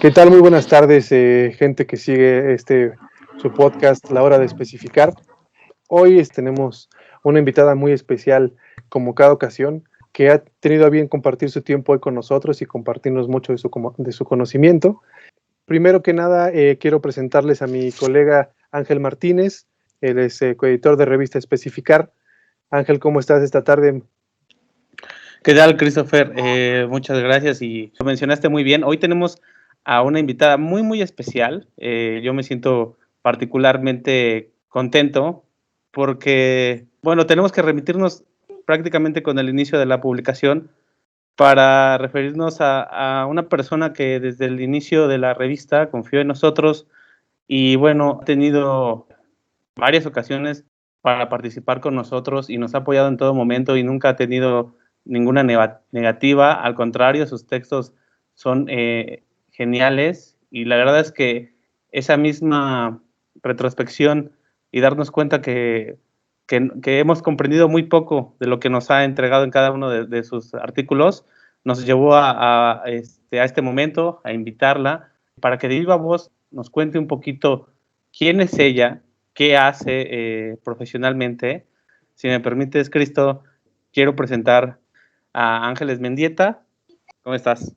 ¿Qué tal? Muy buenas tardes, gente que sigue su podcast, La Hora de Especificar. Hoy tenemos una invitada muy especial, como cada ocasión, que ha tenido a bien compartir su tiempo hoy con nosotros y compartirnos mucho de su conocimiento. Primero que nada, quiero presentarles a mi colega Ángel Martínez. Él es coeditor de revista Especificar. Ángel, ¿cómo estás esta tarde? ¿Qué tal, Christopher? Muchas gracias y lo mencionaste muy bien. Hoy tenemos a una invitada muy, muy especial. Yo me siento particularmente contento porque, bueno, tenemos que remitirnos prácticamente con el inicio de la publicación para referirnos a una persona que desde el inicio de la revista confió en nosotros y, bueno, ha tenido varias ocasiones para participar con nosotros y nos ha apoyado en todo momento y nunca ha tenido ninguna negativa, al contrario, sus textos son geniales y la verdad es que esa misma retrospección y darnos cuenta que hemos comprendido muy poco de lo que nos ha entregado en cada uno de sus artículos, nos llevó a este momento, a invitarla para que de viva voz nos cuente un poquito quién es ella, qué hace profesionalmente. Si me permites, Cristo, quiero presentar a Ángeles Mendieta. ¿Cómo estás?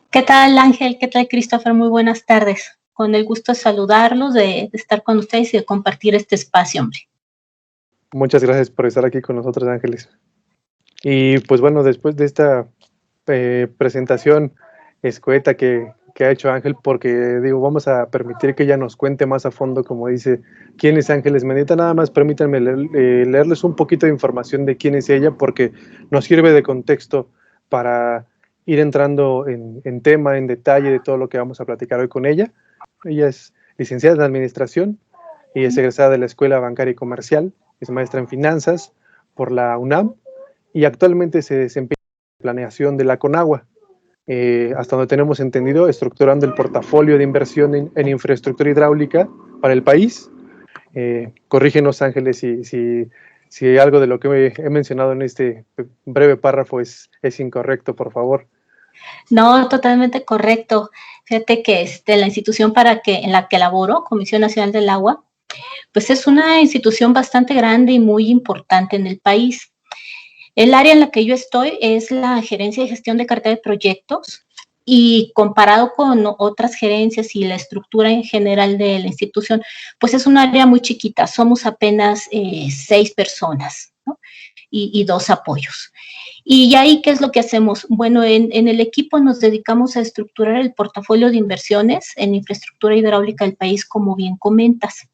¿Qué tal, Ángel? ¿Qué tal, Christopher? Muy buenas tardes. Con el gusto de saludarlos, de estar con ustedes y de compartir este espacio, hombre. Muchas gracias por estar aquí con nosotros, Ángeles. Y pues bueno, después de esta presentación escueta que ha hecho Ángel, porque digo, vamos a permitir que ella nos cuente más a fondo, como dice, quién es Ángeles Mendieta. Nada más permítanme leerles un poquito de información de quién es ella, porque nos sirve de contexto para ir entrando en tema, en detalle de todo lo que vamos a platicar hoy con ella. Ella es licenciada en Administración y es egresada de la Escuela Bancaria y Comercial, es maestra en Finanzas por la UNAM y actualmente se desempeña en planeación de la CONAGUA, hasta donde tenemos entendido, estructurando el portafolio de inversión en infraestructura hidráulica para el país. Corrígenos, Ángeles, si algo de lo que he mencionado en este breve párrafo es incorrecto, por favor. No, totalmente correcto. Fíjate que la institución en la que laboro, Comisión Nacional del Agua, pues es una institución bastante grande y muy importante en el país. El área en la que yo estoy es la gerencia de gestión de cartera de proyectos y comparado con otras gerencias y la estructura en general de la institución, pues es un área muy chiquita. Somos apenas 6 personas, ¿no? y 2 apoyos. Y ahí, ¿qué es lo que hacemos? Bueno, en el equipo nos dedicamos a estructurar el portafolio de inversiones en infraestructura hidráulica del país, como bien comentas.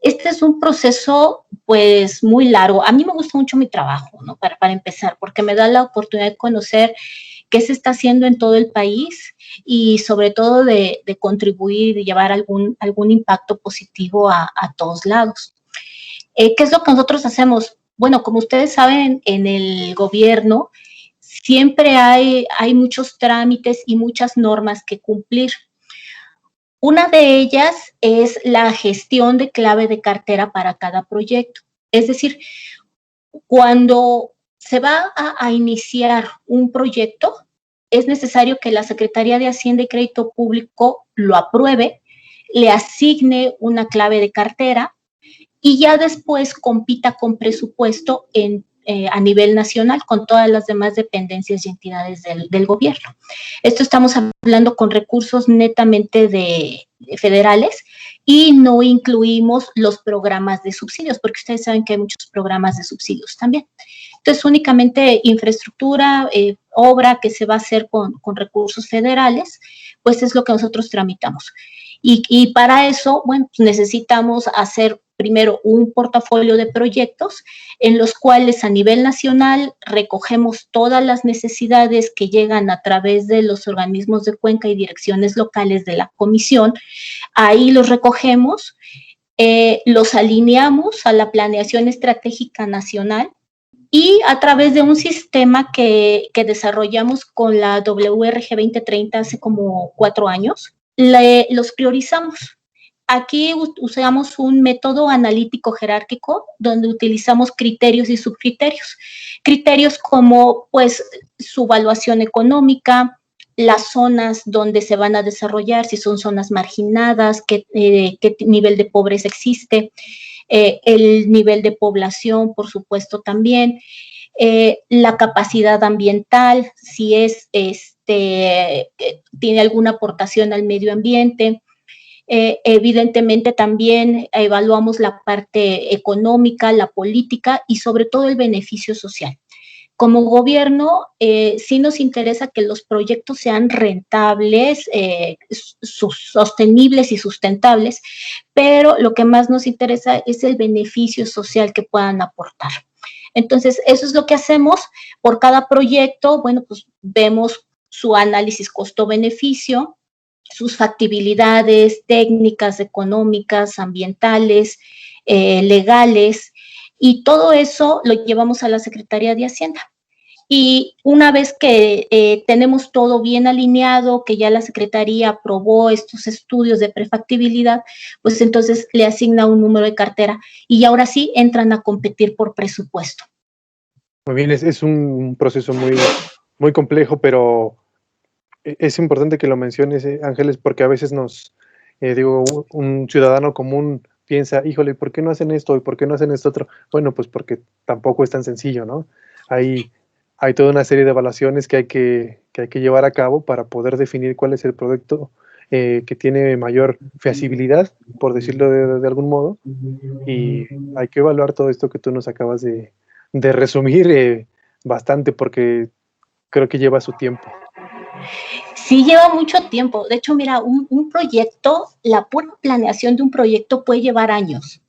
Este es un proceso, pues, muy largo. A mí me gusta mucho mi trabajo, ¿no? Para empezar, porque me da la oportunidad de conocer qué se está haciendo en todo el país y sobre todo de contribuir y llevar algún impacto positivo a todos lados. ¿Qué es lo que nosotros hacemos? Bueno, como ustedes saben, en el gobierno siempre hay muchos trámites y muchas normas que cumplir. Una de ellas es la gestión de clave de cartera para cada proyecto. Es decir, cuando se va a iniciar un proyecto, es necesario que la Secretaría de Hacienda y Crédito Público lo apruebe, le asigne una clave de cartera y ya después compita con presupuesto a nivel nacional con todas las demás dependencias y entidades del gobierno. Esto estamos hablando con recursos netamente federales y no incluimos los programas de subsidios, porque ustedes saben que hay muchos programas de subsidios también. Entonces, únicamente infraestructura, obra que se va a hacer con recursos federales, pues es lo que nosotros tramitamos. Y para eso, bueno, pues necesitamos hacer primero un portafolio de proyectos en los cuales a nivel nacional recogemos todas las necesidades que llegan a través de los organismos de cuenca y direcciones locales de la comisión. Ahí los recogemos, los alineamos a la planeación estratégica nacional y a través de un sistema que desarrollamos con la WRG 2030 hace como 4 años, los priorizamos. aquí usamos un método analítico jerárquico donde utilizamos criterios y subcriterios. Criterios como, pues, su evaluación económica, las zonas donde se van a desarrollar, si son zonas marginadas, qué nivel de pobreza existe, el nivel de población, por supuesto, también, la capacidad ambiental, si tiene alguna aportación al medio ambiente. Evidentemente también evaluamos la parte económica, la política y sobre todo el beneficio social. Como gobierno, sí nos interesa que los proyectos sean rentables, sostenibles y sustentables, pero lo que más nos interesa es el beneficio social que puedan aportar. Entonces, eso es lo que hacemos por cada proyecto. Bueno, pues vemos su análisis costo-beneficio, sus factibilidades técnicas, económicas, ambientales, legales, y todo eso lo llevamos a la Secretaría de Hacienda. Y una vez que tenemos todo bien alineado, que ya la Secretaría aprobó estos estudios de prefactibilidad, pues entonces le asigna un número de cartera y ahora sí entran a competir por presupuesto. Muy bien, es un proceso muy, muy complejo, pero es importante que lo menciones, Ángeles, porque a veces un ciudadano común piensa, híjole, ¿por qué no hacen esto y por qué no hacen esto otro? Bueno, pues porque tampoco es tan sencillo, ¿no? Hay toda una serie de evaluaciones que hay que llevar a cabo para poder definir cuál es el proyecto que tiene mayor feasibilidad, por decirlo de algún modo, y hay que evaluar todo esto que tú nos acabas de resumir bastante, porque creo que lleva su tiempo. Sí, lleva mucho tiempo. De hecho, mira, un proyecto, la pura planeación de un proyecto puede llevar años.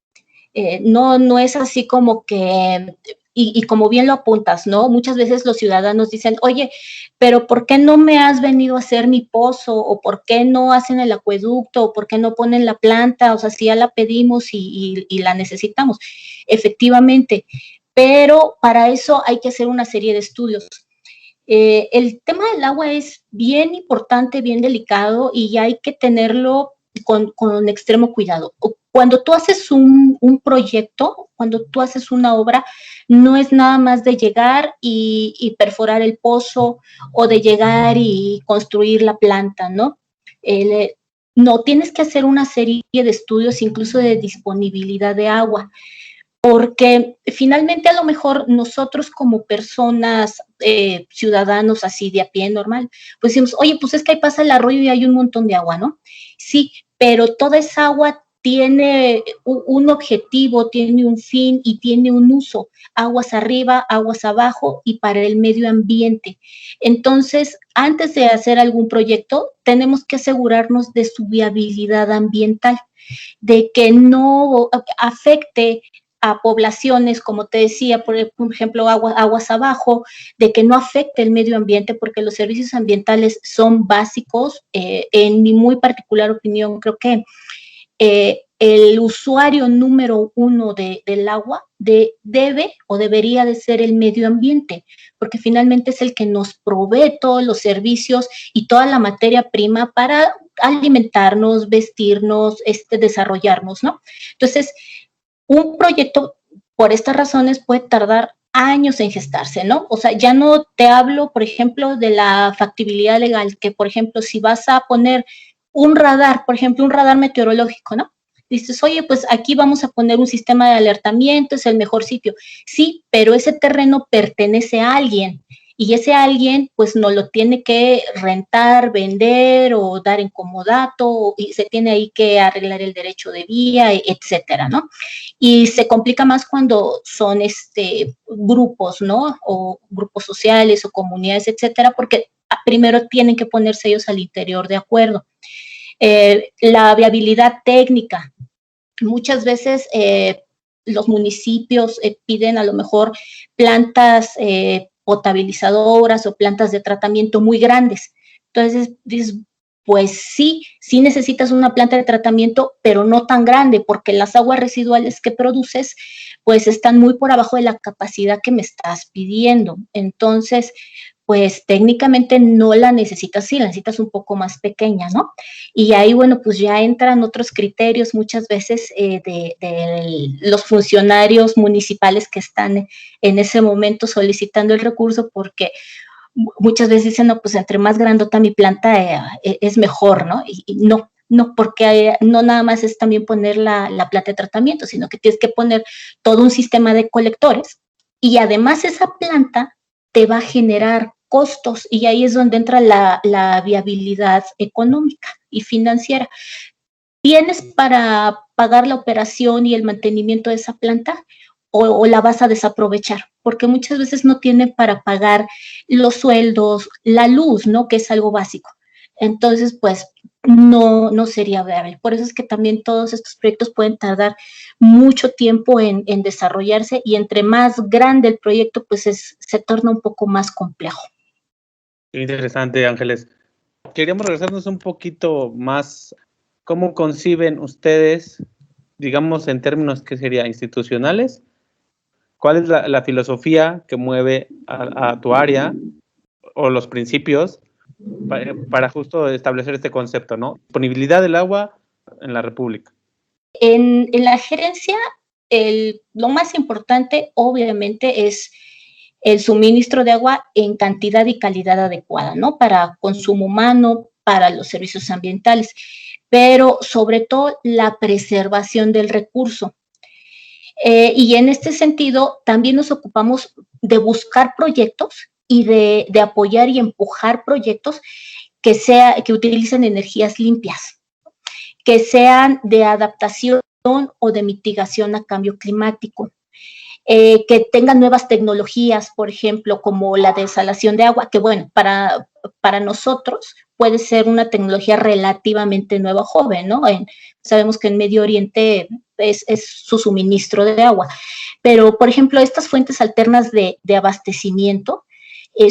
No es así como que, y como bien lo apuntas, ¿no? Muchas veces los ciudadanos dicen, oye, pero ¿por qué no me has venido a hacer mi pozo? ¿O por qué no hacen el acueducto? ¿O por qué no ponen la planta? O sea, si ya la pedimos y la necesitamos. Efectivamente, pero para eso hay que hacer una serie de estudios. El tema del agua es bien importante, bien delicado y ya hay que tenerlo con extremo cuidado. Cuando tú haces un proyecto, cuando tú haces una obra, no es nada más de llegar y perforar el pozo o de llegar y construir la planta, ¿no? No, tienes que hacer una serie de estudios incluso de disponibilidad de agua, porque finalmente a lo mejor nosotros como personas, ciudadanos así de a pie normal, pues decimos, oye, pues es que ahí pasa el arroyo y hay un montón de agua, ¿no? Sí, pero toda esa agua tiene un objetivo, tiene un fin y tiene un uso, aguas arriba, aguas abajo y para el medio ambiente. Entonces, antes de hacer algún proyecto, tenemos que asegurarnos de su viabilidad ambiental, de que no afecte a poblaciones, como te decía, por ejemplo, aguas abajo, de que no afecte el medio ambiente, porque los servicios ambientales son básicos. En mi muy particular opinión, creo que el usuario número uno del agua debe o debería de ser el medio ambiente, porque finalmente es el que nos provee todos los servicios y toda la materia prima para alimentarnos, vestirnos, desarrollarnos, ¿no? Entonces, un proyecto, por estas razones, puede tardar años en gestarse, ¿no? O sea, ya no te hablo, por ejemplo, de la factibilidad legal, que, por ejemplo, si vas a poner un radar, por ejemplo, un radar meteorológico, ¿no? Dices, oye, pues aquí vamos a poner un sistema de alertamiento, es el mejor sitio. Sí, pero ese terreno pertenece a alguien y ese alguien pues no lo tiene que rentar, vender o dar en comodato y se tiene ahí que arreglar el derecho de vía, etcétera, ¿no? Y se complica más cuando son grupos, ¿no? O grupos sociales o comunidades, etcétera, porque primero tienen que ponerse ellos al interior de acuerdo. La viabilidad técnica. Muchas veces los municipios piden a lo mejor plantas potabilizadoras o plantas de tratamiento muy grandes. Entonces, dices, pues sí necesitas una planta de tratamiento, pero no tan grande, porque las aguas residuales que produces, pues están muy por abajo de la capacidad que me estás pidiendo. Entonces, pues técnicamente no la necesitas, sí, la necesitas un poco más pequeña, ¿no? Y ahí, bueno, pues ya entran otros criterios muchas veces de los funcionarios municipales que están en ese momento solicitando el recurso, porque muchas veces dicen, no, pues entre más grandota mi planta es mejor, ¿no? Y no, porque no nada más es también poner la planta de tratamiento, sino que tienes que poner todo un sistema de colectores y además esa planta te va a generar costos y ahí es donde entra la viabilidad económica y financiera. ¿Tienes para pagar la operación y el mantenimiento de esa planta o la vas a desaprovechar? Porque muchas veces no tienen para pagar los sueldos, la luz, ¿no? Que es algo básico. Entonces, pues, no sería viable. Por eso es que también todos estos proyectos pueden tardar mucho tiempo en desarrollarse y entre más grande el proyecto, pues se torna un poco más complejo. Interesante, Ángeles. Queríamos regresarnos un poquito más. ¿Cómo conciben ustedes, digamos, en términos que sería institucionales? ¿Cuál es la filosofía que mueve a tu área o los principios para justo establecer este concepto, ¿no? Disponibilidad del agua en la República. En la gerencia, lo más importante, obviamente, es el suministro de agua en cantidad y calidad adecuada, ¿no? Para consumo humano, para los servicios ambientales, pero sobre todo la preservación del recurso. Y en este sentido, también nos ocupamos de buscar proyectos y de apoyar y empujar proyectos que utilicen energías limpias, que sean de adaptación o de mitigación a cambio climático, que tengan nuevas tecnologías, por ejemplo, como la desalación de agua, que bueno, para nosotros puede ser una tecnología relativamente nueva, joven, ¿no? Sabemos que en Medio Oriente es su suministro de agua, pero por ejemplo, estas fuentes alternas de abastecimiento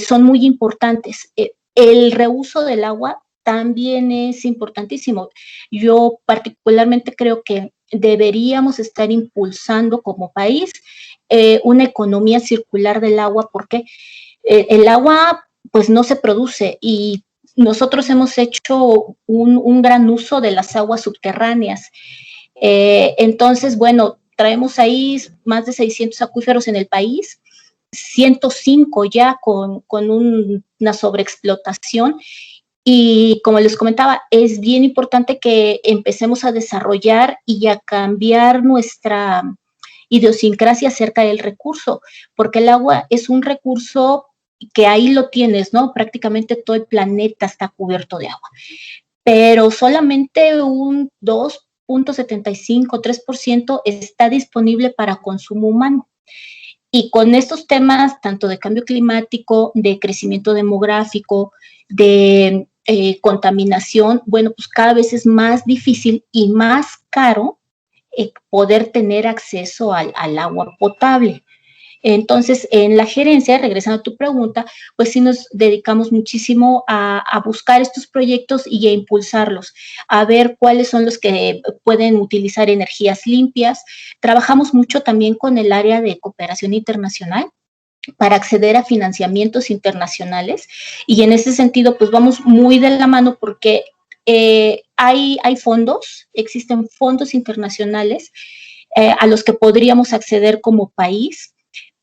son muy importantes. El reuso del agua también es importantísimo. Yo particularmente creo que deberíamos estar impulsando como país una economía circular del agua, porque el agua pues no se produce y nosotros hemos hecho un gran uso de las aguas subterráneas. Entonces, bueno, traemos ahí más de 600 acuíferos en el país, 105 ya con una sobreexplotación. Y como les comentaba, es bien importante que empecemos a desarrollar y a cambiar nuestra idiosincrasia acerca del recurso, porque el agua es un recurso que ahí lo tienes, ¿no? Prácticamente todo el planeta está cubierto de agua, pero solamente un 2.75, 3% está disponible para consumo humano. Y con estos temas, tanto de cambio climático, de crecimiento demográfico, de contaminación, bueno, pues cada vez es más difícil y más caro poder tener acceso al agua potable. Entonces, en la gerencia, regresando a tu pregunta, pues sí nos dedicamos muchísimo a buscar estos proyectos y a impulsarlos, a ver cuáles son los que pueden utilizar energías limpias. Trabajamos mucho también con el área de cooperación internacional para acceder a financiamientos internacionales y en ese sentido, pues vamos muy de la mano porque hay fondos, existen fondos internacionales a los que podríamos acceder como país,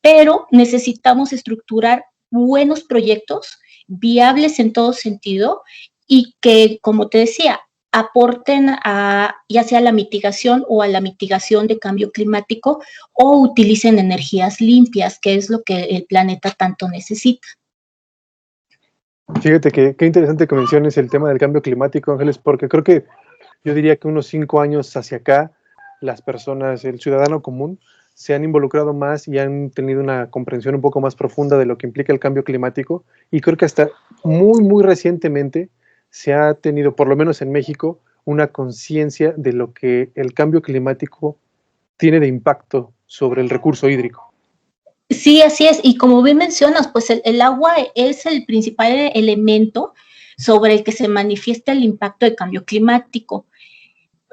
pero necesitamos estructurar buenos proyectos, viables en todo sentido, y que, como te decía, aporten ya sea a la mitigación o a la mitigación de cambio climático o utilicen energías limpias, que es lo que el planeta tanto necesita. Fíjate que qué interesante que menciones el tema del cambio climático, Ángeles, porque creo que yo diría que unos 5 años hacia acá, las personas, el ciudadano común, se han involucrado más y han tenido una comprensión un poco más profunda de lo que implica el cambio climático, y creo que hasta muy recientemente se ha tenido, por lo menos en México, una conciencia de lo que el cambio climático tiene de impacto sobre el recurso hídrico. Sí, así es, y como bien mencionas, pues el agua es el principal elemento sobre el que se manifiesta el impacto del cambio climático.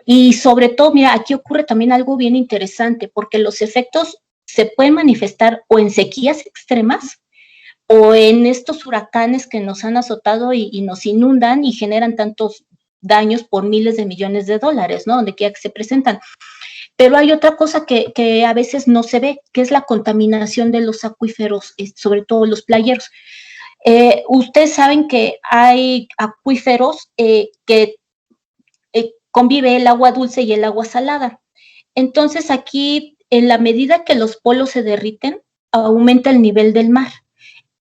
Y sobre todo, mira, aquí ocurre también algo bien interesante, porque los efectos se pueden manifestar o en sequías extremas, o en estos huracanes que nos han azotado y nos inundan y generan tantos daños por miles de millones de dólares, ¿no? Donde quiera que se presentan. Pero hay otra cosa que a veces no se ve, que es la contaminación de los acuíferos, sobre todo los playeros. Ustedes saben que hay acuíferos que convive el agua dulce y el agua salada. Entonces aquí, en la medida que los polos se derriten, aumenta el nivel del mar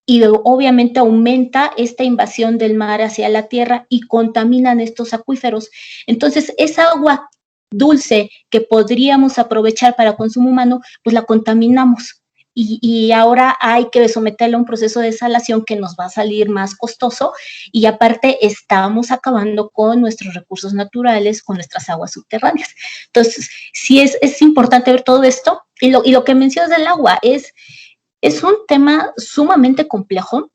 y obviamente aumenta esta invasión del mar hacia la tierra y contaminan estos acuíferos. Entonces, esa agua dulce que podríamos aprovechar para consumo humano, pues la contaminamos. Y ahora hay que someterla a un proceso de desalación que nos va a salir más costoso y aparte estamos acabando con nuestros recursos naturales, con nuestras aguas subterráneas. Entonces, sí es importante ver todo esto y lo que mencionas del agua es un tema sumamente complejo.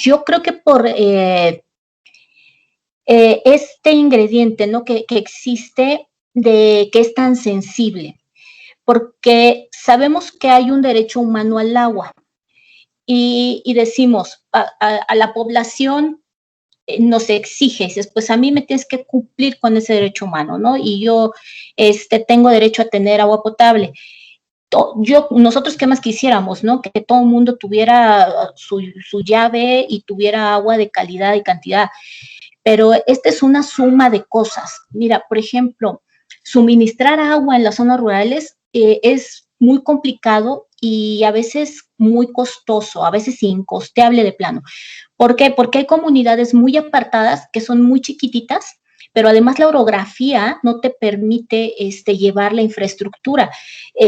Yo creo que por este ingrediente, ¿no? que existe, de que es tan sensible, porque sabemos que hay un derecho humano al agua y decimos a la población nos exige, dices, pues a mí me tienes que cumplir con ese derecho humano, ¿no? Y yo tengo derecho a tener agua potable. Nosotros qué más quisiéramos, ¿no? Que todo el mundo tuviera su llave y tuviera agua de calidad y cantidad. Pero esta es una suma de cosas. Mira, por ejemplo, suministrar agua en las zonas rurales es muy complicado y a veces muy costoso, a veces incosteable de plano. ¿Por qué? Porque hay comunidades muy apartadas que son muy chiquititas, pero además la orografía no te permite llevar la infraestructura.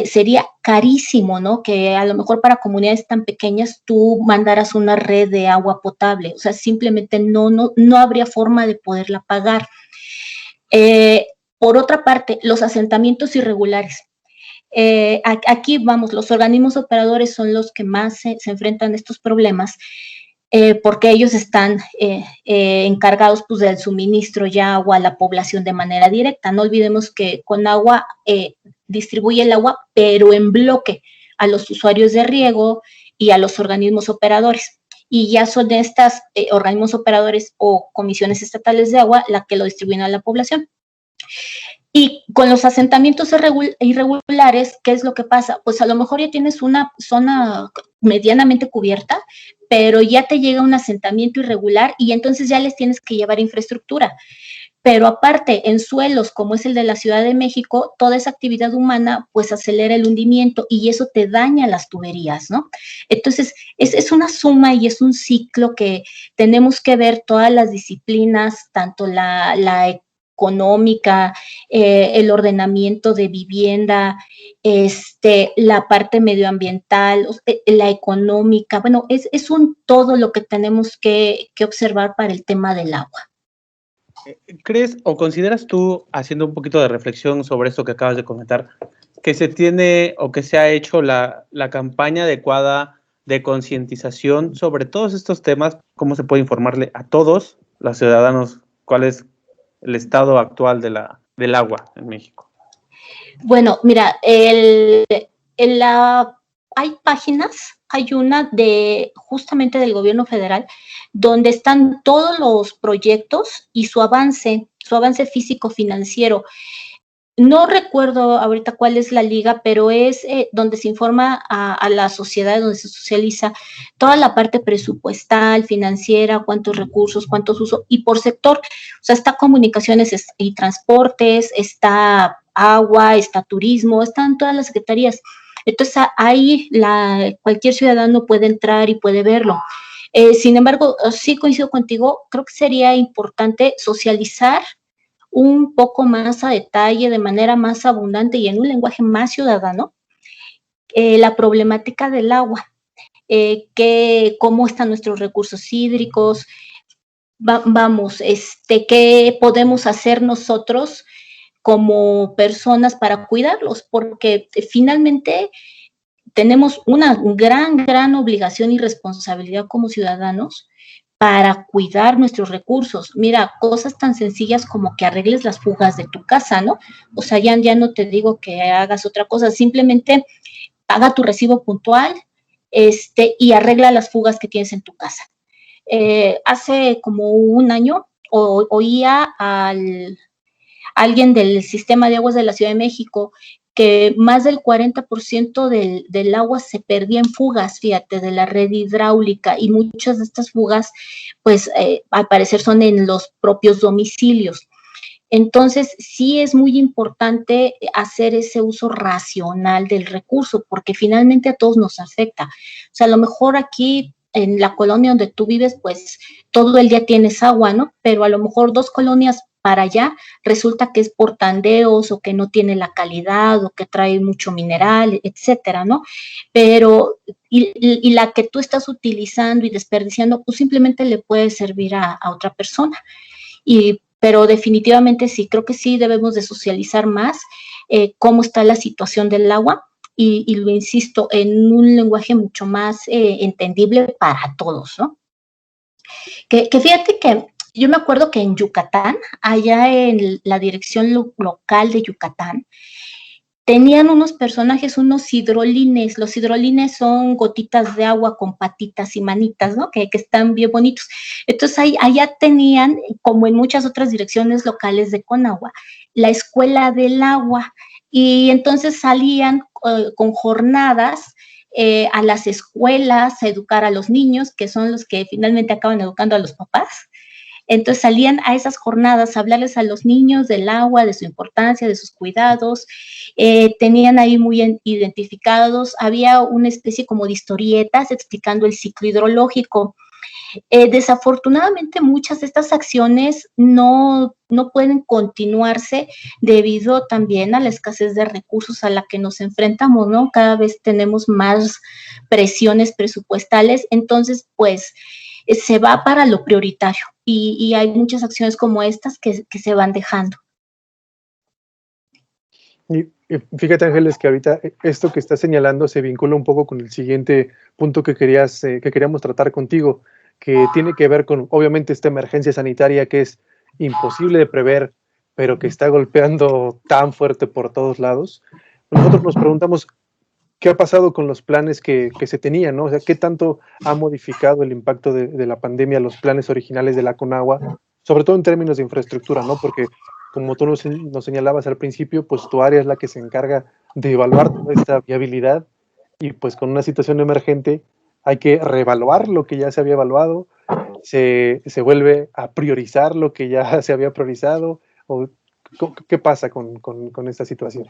Sería carísimo, ¿no? Que a lo mejor para comunidades tan pequeñas tú mandaras una red de agua potable. O sea, simplemente no habría forma de poderla pagar. Por otra parte, los asentamientos irregulares. Aquí, vamos, los organismos operadores son los que más se enfrentan a estos problemas. Porque ellos están encargados pues, del suministro de agua a la población de manera directa. No olvidemos que Conagua distribuye el agua, pero en bloque a los usuarios de riego y a los organismos operadores. Y ya son de estos organismos operadores o comisiones estatales de agua la que lo distribuyen a la población. Y con los asentamientos irregulares, ¿qué es lo que pasa? Pues a lo mejor ya tienes una zona medianamente cubierta, pero ya te llega un asentamiento irregular y entonces ya les tienes que llevar infraestructura. Pero aparte, en suelos como es el de la Ciudad de México, toda esa actividad humana pues acelera el hundimiento y eso te daña las tuberías, ¿no? Entonces, es una suma y es un ciclo que tenemos que ver todas las disciplinas, tanto la económica, el ordenamiento de vivienda, la parte medioambiental, la económica, bueno, es un todo lo que tenemos que observar para el tema del agua. ¿Crees o consideras tú, haciendo un poquito de reflexión sobre esto que acabas de comentar, que se tiene o que se ha hecho la campaña adecuada de concientización sobre todos estos temas? ¿Cómo se puede informarle a todos los ciudadanos cuál es el estado actual del agua en México? Bueno, mira, hay páginas, hay una justamente del gobierno federal, donde están todos los proyectos y su avance físico-financiero. No recuerdo ahorita cuál es la liga, pero es donde se informa a la sociedad, donde se socializa toda la parte presupuestal, financiera, cuántos recursos, cuántos usos, y por sector, o sea, está comunicaciones y transportes, está agua, está turismo, están todas las secretarías. Entonces, ahí cualquier ciudadano puede entrar y puede verlo. Sin embargo, sí coincido contigo, creo que sería importante socializar un poco más a detalle, de manera más abundante y en un lenguaje más ciudadano, la problemática del agua, cómo están nuestros recursos hídricos, qué podemos hacer nosotros como personas para cuidarlos, porque finalmente tenemos una gran obligación y responsabilidad como ciudadanos para cuidar nuestros recursos. Mira, cosas tan sencillas como que arregles las fugas de tu casa, ¿no? O sea, ya no te digo que hagas otra cosa, simplemente paga tu recibo puntual, y arregla las fugas que tienes en tu casa. Hace como un año oía a alguien del sistema de aguas de la Ciudad de México que más del 40% del agua se perdía en fugas, fíjate, de la red hidráulica, y muchas de estas fugas, pues, al parecer son en los propios domicilios. Entonces, sí es muy importante hacer ese uso racional del recurso, porque finalmente a todos nos afecta. O sea, a lo mejor aquí en la colonia donde tú vives, pues todo el día tienes agua, ¿no? Pero a lo mejor 2 colonias para allá resulta que es por tandeos, o que no tiene la calidad, o que trae mucho mineral, etcétera, ¿no? Pero, y la que tú estás utilizando y desperdiciando, pues simplemente le puede servir a otra persona. Pero definitivamente sí, creo que sí debemos de socializar más cómo está la situación del agua, y lo insisto, en un lenguaje mucho más entendible para todos, ¿no? Que fíjate que yo me acuerdo que en Yucatán, allá en la dirección local de Yucatán, tenían unos personajes, unos hidrolines. Los hidrolines son gotitas de agua con patitas y manitas, ¿no? Que están bien bonitos. Entonces, allá tenían, como en muchas otras direcciones locales de Conagua, la escuela del agua. Y entonces salían con jornadas a las escuelas a educar a los niños, que son los que finalmente acaban educando a los papás. Entonces salían a esas jornadas a hablarles a los niños del agua, de su importancia, de sus cuidados. Tenían ahí muy identificados, había una especie como de historietas explicando el ciclo hidrológico. Desafortunadamente, muchas de estas acciones no pueden continuarse debido también a la escasez de recursos a la que nos enfrentamos, ¿no? Cada vez tenemos más presiones presupuestales, entonces, pues, se va para lo prioritario, y hay muchas acciones como estas que se van dejando. Y fíjate, Ángeles, que ahorita esto que estás señalando se vincula un poco con el siguiente punto que queríamos tratar contigo, que tiene que ver con, obviamente, esta emergencia sanitaria que es imposible de prever, pero que está golpeando tan fuerte por todos lados. Nosotros nos preguntamos qué ha pasado con los planes que se tenían, ¿no? O sea, qué tanto ha modificado el impacto de la pandemia los planes originales de la Conagua, sobre todo en términos de infraestructura, ¿no? Porque como tú nos señalabas al principio, pues tu área es la que se encarga de evaluar toda esta viabilidad, y pues con una situación emergente hay que reevaluar lo que ya se había evaluado, se vuelve a priorizar lo que ya se había priorizado, o ¿qué pasa con esta situación?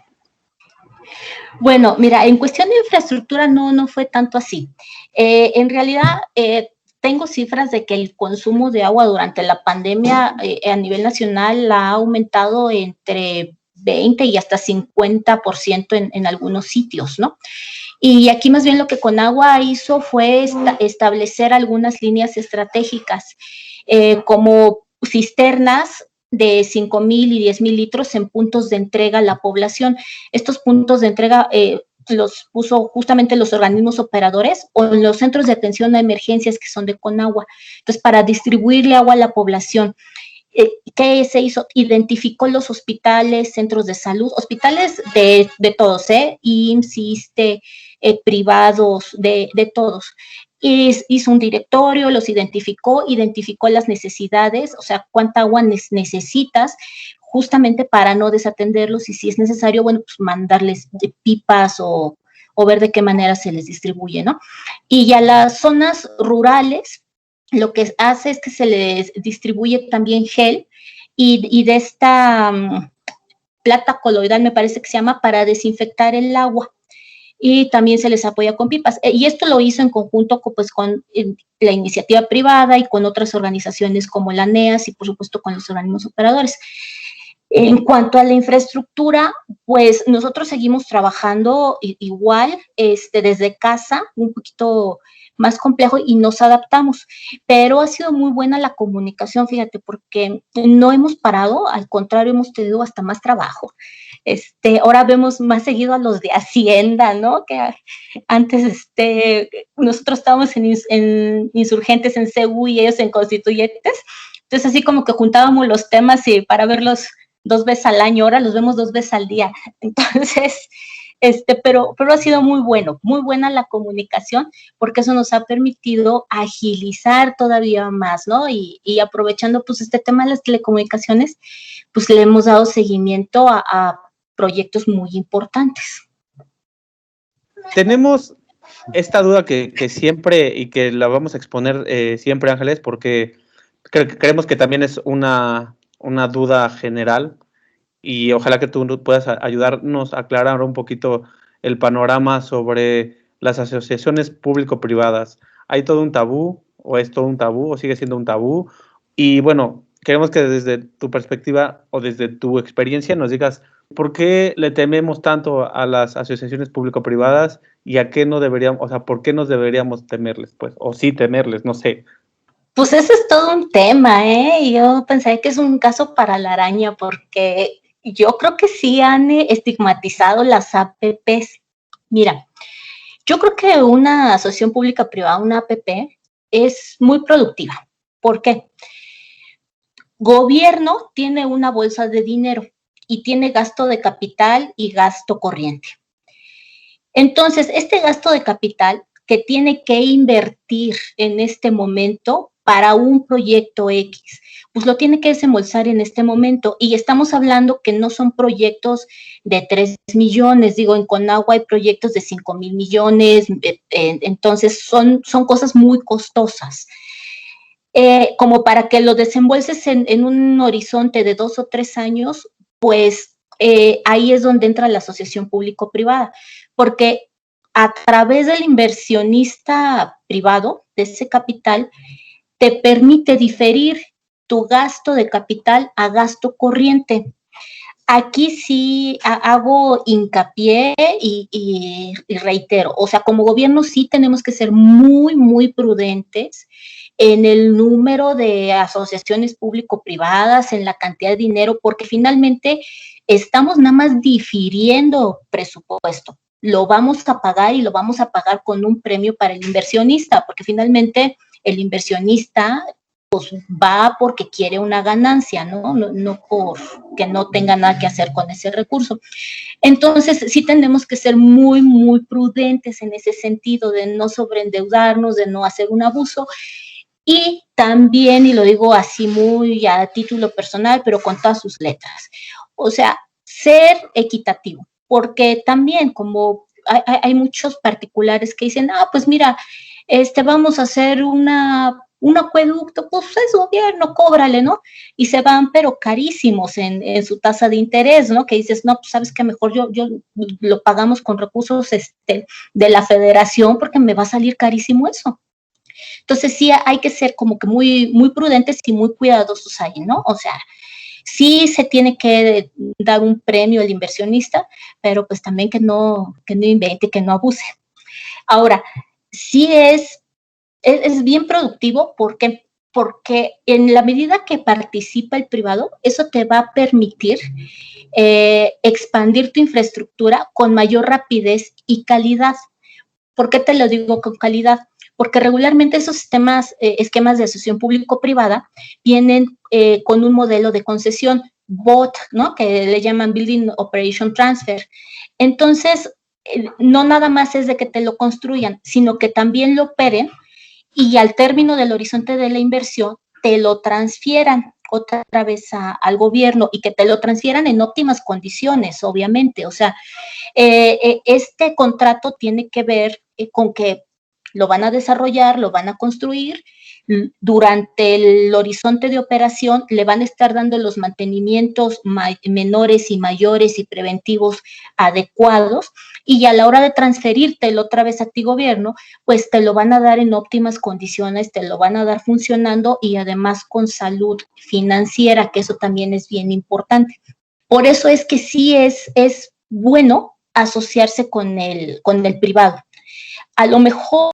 Bueno, mira, en cuestión de infraestructura no fue tanto así. En realidad, tengo cifras de que el consumo de agua durante la pandemia a nivel nacional ha aumentado entre 20 y hasta 50% en algunos sitios, ¿no? Y aquí más bien lo que Conagua hizo fue establecer algunas líneas estratégicas, como cisternas de 5,000 y 10,000 litros en puntos de entrega a la población. Estos puntos de entrega los puso justamente los organismos operadores o los centros de atención a emergencias que son de Conagua. Entonces, para distribuirle agua a la población. ¿Qué se hizo? Identificó los hospitales, centros de salud, hospitales de todos, IMSS, ISSSTE, privados, de todos. Hizo un directorio, los identificó las necesidades, o sea, cuánta agua necesitas, justamente para no desatenderlos, y si es necesario, bueno, pues mandarles de pipas o ver de qué manera se les distribuye, ¿no? Y a las zonas rurales, lo que hace es que se les distribuye también gel y de esta plata coloidal, me parece que se llama, para desinfectar el agua. Y también se les apoya con pipas. Y esto lo hizo en conjunto pues, con la iniciativa privada y con otras organizaciones como la NEAS y, por supuesto, con los organismos operadores. En cuanto a la infraestructura, pues nosotros seguimos trabajando igual desde casa, un poquito más complejo, y nos adaptamos, pero ha sido muy buena la comunicación, fíjate, porque no hemos parado, al contrario, hemos tenido hasta más trabajo. Ahora vemos más seguido a los de Hacienda, ¿no? Que antes nosotros estábamos en Insurgentes, en CEU, y ellos en Constituyentes. Entonces, así como que juntábamos los temas y para verlos 2 veces al año, ahora los vemos 2 veces al día. Entonces, pero ha sido muy buena la comunicación, porque eso nos ha permitido agilizar todavía más, ¿no? Y aprovechando pues este tema de las telecomunicaciones, pues le hemos dado seguimiento a proyectos muy importantes. Tenemos esta duda que siempre y que la vamos a exponer siempre, Ángeles, porque creemos que también es una duda general y ojalá que tú puedas ayudarnos a aclarar un poquito el panorama sobre las asociaciones público-privadas. ¿Hay todo un tabú o es todo un tabú o sigue siendo un tabú? Y bueno, queremos que desde tu perspectiva o desde tu experiencia nos digas por qué le tememos tanto a las asociaciones público-privadas y a qué no deberíamos, o sea, por qué nos deberíamos temerles, pues, o sí temerles, no sé. Pues ese es todo un tema, ¿eh? Yo pensé que es un caso para la araña, porque yo creo que sí han estigmatizado las APPs. Mira, yo creo que una asociación pública-privada, una APP, es muy productiva. ¿Por qué? Gobierno tiene una bolsa de dinero y tiene gasto de capital y gasto corriente. Entonces, este gasto de capital que tiene que invertir en este momento para un proyecto X, pues lo tiene que desembolsar en este momento. Y estamos hablando que no son proyectos de 3 millones, digo, en Conagua hay proyectos de 5,000 millones, entonces son cosas muy costosas. Como para que lo desembolses en un horizonte de 2 o 3 años, pues ahí es donde entra la asociación público-privada, porque a través del inversionista privado, de ese capital, te permite diferir tu gasto de capital a gasto corriente. Aquí sí hago hincapié y reitero, o sea, como gobierno sí tenemos que ser muy, muy prudentes en el número de asociaciones público-privadas, en la cantidad de dinero, porque finalmente estamos nada más difiriendo presupuesto. Lo vamos a pagar y lo vamos a pagar con un premio para el inversionista, porque finalmente el inversionista pues va porque quiere una ganancia, no porque no tenga nada que hacer con ese recurso. Entonces, sí tenemos que ser muy, muy prudentes en ese sentido de no sobreendeudarnos, de no hacer un abuso. Y también, y lo digo así muy a título personal, pero con todas sus letras, o sea, ser equitativo, porque también como hay muchos particulares que dicen, pues mira, vamos a hacer un acueducto, pues es gobierno, cóbrale, ¿no? Y se van, pero carísimos en su tasa de interés, ¿no? Que dices, no, pues sabes que mejor yo lo pagamos con recursos de la federación porque me va a salir carísimo eso. Entonces sí hay que ser como que muy, muy prudentes y muy cuidadosos ahí, ¿no? O sea, sí se tiene que dar un premio al inversionista, pero pues también que no invente, que no abuse. Ahora, sí es bien productivo porque en la medida que participa el privado, eso te va a permitir expandir tu infraestructura con mayor rapidez y calidad. ¿Por qué te lo digo con calidad? Porque regularmente esos esquemas de asociación público-privada vienen con un modelo de concesión, BOT, ¿no? Que le llaman Building Operation Transfer. Entonces, no nada más es de que te lo construyan, sino que también lo operen y al término del horizonte de la inversión te lo transfieran otra vez al gobierno y que te lo transfieran en óptimas condiciones, obviamente. O sea, este contrato tiene que ver con que lo van a desarrollar, lo van a construir, durante el horizonte de operación le van a estar dando los mantenimientos menores y mayores y preventivos adecuados, y a la hora de transferírtelo otra vez a ti gobierno, pues te lo van a dar en óptimas condiciones, te lo van a dar funcionando y además con salud financiera, que eso también es bien importante. Por eso es que sí es bueno asociarse con el privado. A lo mejor,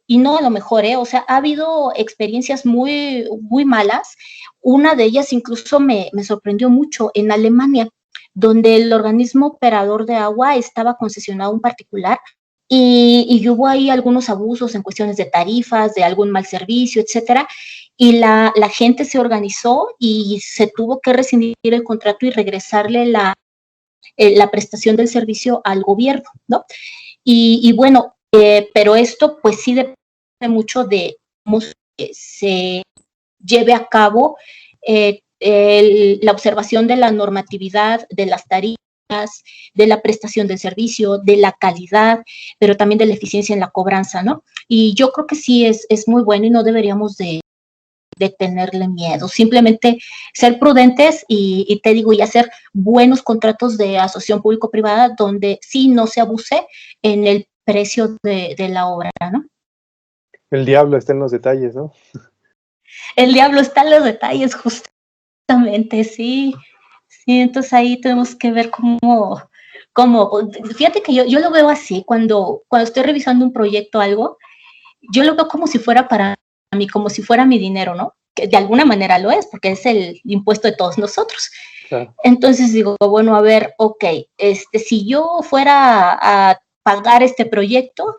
y no a lo mejor, o sea, ha habido experiencias muy, muy malas. Una de ellas incluso me sorprendió mucho en Alemania, donde el organismo operador de agua estaba concesionado a un particular y hubo ahí algunos abusos en cuestiones de tarifas, de algún mal servicio, etcétera, y la gente se organizó y se tuvo que rescindir el contrato y regresarle la prestación del servicio al gobierno, ¿no? Y bueno, pero esto pues sí depende mucho de cómo se lleve a cabo la observación de la normatividad, de las tarifas, de la prestación del servicio, de la calidad, pero también de la eficiencia en la cobranza, ¿no? Y yo creo que sí es muy bueno y no deberíamos de tenerle miedo, simplemente ser prudentes y te digo, y hacer buenos contratos de asociación público-privada donde sí no se abuse en el precio de la obra, ¿no? El diablo está en los detalles, ¿no? El diablo está en los detalles, justamente, sí. Sí, entonces ahí tenemos que ver cómo fíjate que yo lo veo así, cuando estoy revisando un proyecto o algo, yo lo veo como si fuera para mí, como si fuera mi dinero, ¿no? Que de alguna manera lo es, porque es el impuesto de todos nosotros. Claro. Entonces digo, bueno, a ver, ok, si yo fuera a pagar este proyecto,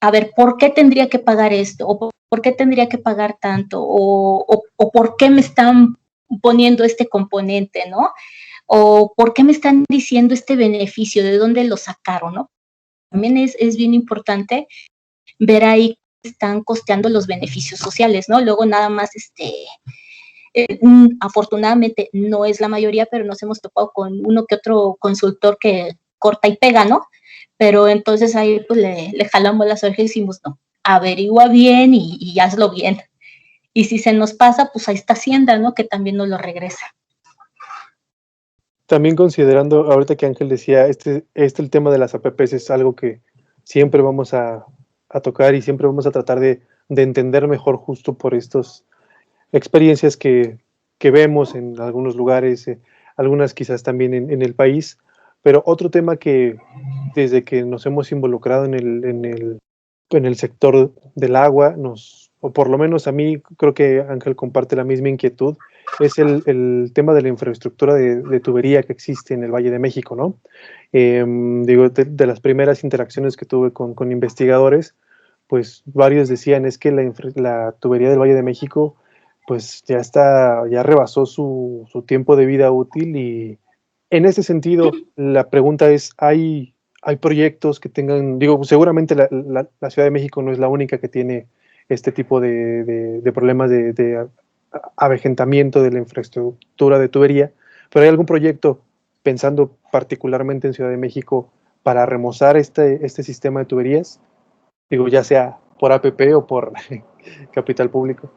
a ver, ¿por qué tendría que pagar esto? ¿O por qué tendría que pagar tanto? ¿O por qué me están poniendo este componente, ¿no? ¿O por qué me están diciendo este beneficio? ¿De dónde lo sacaron, no? También es bien importante ver ahí que están costeando los beneficios sociales, ¿no? Luego nada más, afortunadamente no es la mayoría, pero nos hemos topado con uno que otro consultor que corta y pega, ¿no? Pero entonces ahí pues le jalamos las orejas y decimos, no, averigua bien y hazlo bien. Y si se nos pasa, pues ahí está Hacienda, ¿no? Que también nos lo regresa. También considerando, ahorita que Ángel decía, el tema de las APPs es algo que siempre vamos a tocar y siempre vamos a tratar de entender mejor justo por estas experiencias que vemos en algunos lugares, algunas quizás también en el país, pero otro tema que desde que nos hemos involucrado en el sector del agua, o por lo menos a mí, creo que Ángel comparte la misma inquietud, es el tema de la infraestructura de tubería que existe en el Valle de México, ¿no? Digo, de las primeras interacciones que tuve con investigadores, pues varios decían es que la tubería del Valle de México pues ya rebasó su tiempo de vida útil, y en ese sentido la pregunta es, ¿hay proyectos que tengan, digo, seguramente la Ciudad de México no es la única que tiene este tipo de problemas de avejentamiento de la infraestructura de tubería, pero hay algún proyecto, pensando particularmente en Ciudad de México, para remozar este sistema de tuberías? Digo, ya sea por APP o por capital público.